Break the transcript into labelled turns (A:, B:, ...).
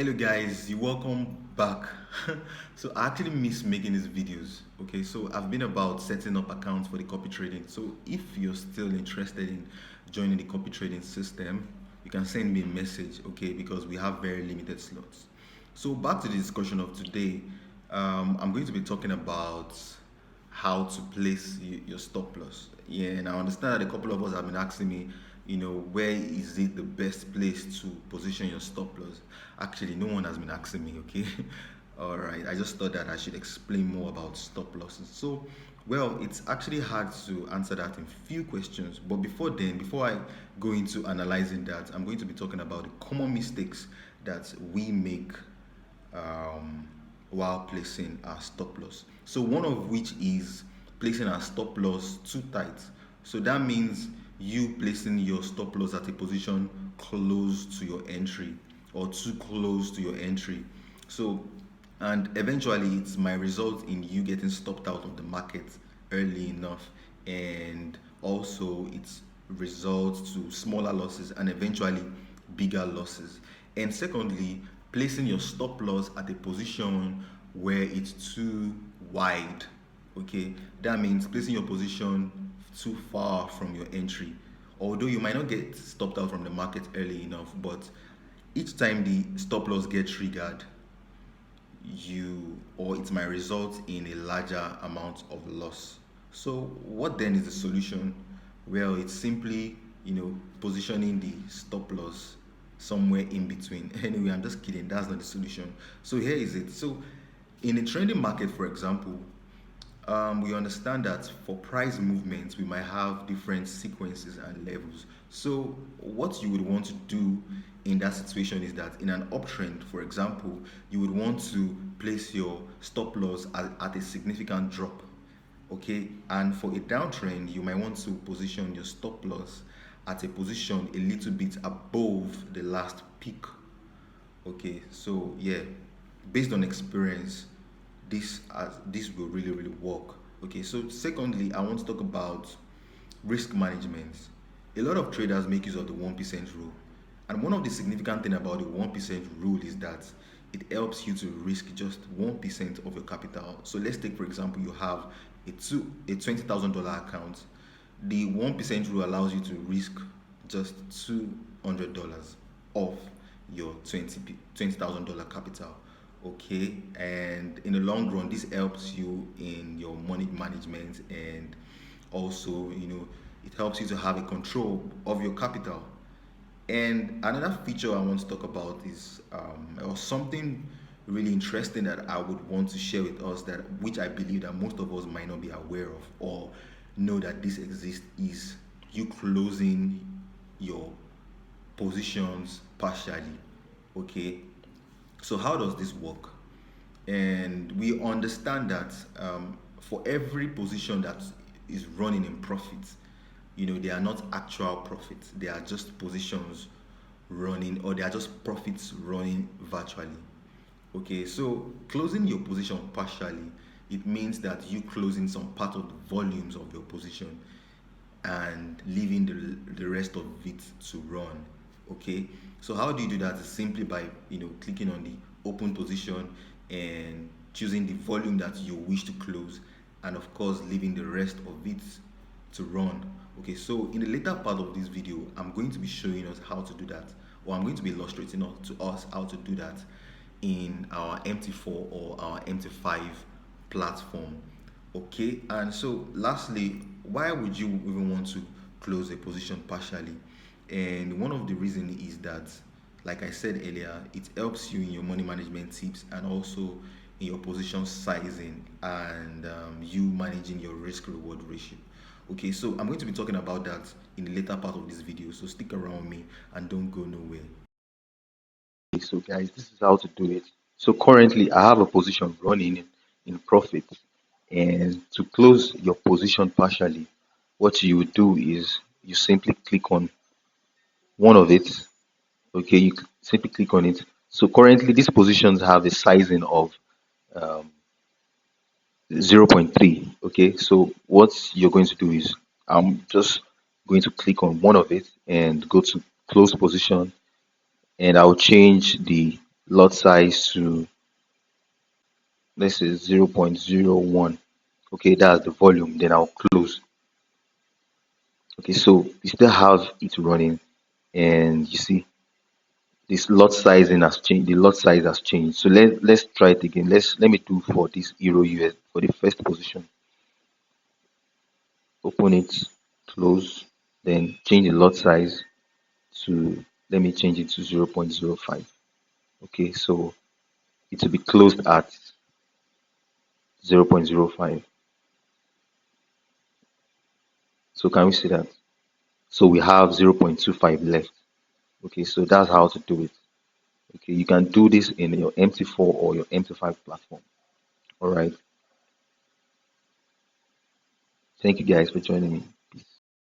A: Hello guys, you welcome back. So I actually miss making these videos. Okay, so I've been about setting up accounts for the copy trading. So if you're still interested in joining the copy trading system, you can send me a message, okay, because we have very limited slots. So back to the discussion of today, I'm going to be talking about how to place your stop loss. Yeah, and I understand that a couple of us have been asking me, where is it the best place to position your stop loss? Actually, no one has been asking me, okay? All right, I just thought that I should explain more about stop losses. So, well, it's actually hard to answer that in few questions, but before I go into analyzing that, I'm going to be talking about the common mistakes that we make um, while placing our stop loss. So one of which is placing our stop loss too tight. So that means you placing your stop loss at a position close to your entry or too close to your entry. So and eventually it might result in you getting stopped out of the market early enough, and also it results to smaller losses and eventually bigger losses. And secondly, placing your stop loss at a position where it's too wide. Okay, that means placing your position too far from your entry. Although you might not get stopped out from the market early enough, but each time the stop loss gets triggered, it might result in a larger amount of loss. So what then is the solution? Well, it's simply, positioning the stop loss somewhere in between. Anyway, I'm just kidding. That's not the solution. So here is it. So in a trading market, for example, we understand that for price movements, we might have different sequences and levels. So, what you would want to do in that situation is that in an uptrend, for example, you would want to place your stop loss at a significant drop. Okay, and for a downtrend, you might want to position your stop loss at a position a little bit above the last peak. Okay, so yeah, based on experience, this will really work. Okay, so secondly, I want to talk about risk management. A lot of traders make use of the 1% rule, and one of the significant thing about the 1% rule is that it helps you to risk just 1% of your capital. So let's take, for example, you have a $20,000 account. The 1% rule allows you to risk just $200 of your $20,000 capital. Okay, and in the long run, this helps you in your money management, and also, it helps you to have a control of your capital. And another feature I want to talk about is or something really interesting that I would want to share with us, that which I believe that most of us might not be aware of or know that this exists, is you closing your positions partially. Okay, so how does this work? And we understand that for every position that is running in profit, they are not actual profits, they are just positions running, or they are just profits running virtually. Okay, so closing your position partially, it means that you closing some part of the volumes of your position and leaving the rest of it to run. Okay, so how do you do that? Is simply by clicking on the open position and choosing the volume that you wish to close, and of course leaving the rest of it to run. Okay, so in the later part of this video, I'm going to be showing us how to do that, or I'm going to be illustrating to us how to do that in our MT4 or our MT5 platform. Okay, and so lastly, why would you even want to close a position partially? And one of the reasons is that, like I said earlier, it helps you in your money management tips, and also in your position sizing, and you managing your risk reward ratio. Okay, so I'm going to be talking about that in the later part of this video, so stick around me and don't go nowhere.
B: So guys, this is how to do it. So currently I have a position running in profit, and to close your position partially, what you would do is you simply click on one of it. Okay, simply click on it. So currently these positions have a sizing of um, zero point 0.3. Okay, so what you're going to do is I'm just going to click on one of it and go to close position, and I'll change the lot size to, let's say, 0.01. Okay, that's the volume. Then I'll close. Okay, so we still have it running, and you see this lot sizing has changed. The lot size has changed. So let's try it again. Let me do for this Euro US for the first position. Open it, close, then change the lot size to, let me change it to 0.05. Okay, so it will be closed at 0.05. So can we see that? So we have 0.25 left. Okay, so that's how to do it. Okay, you can do this in your MT4 or your MT5 platform. All right. Thank you guys for joining me.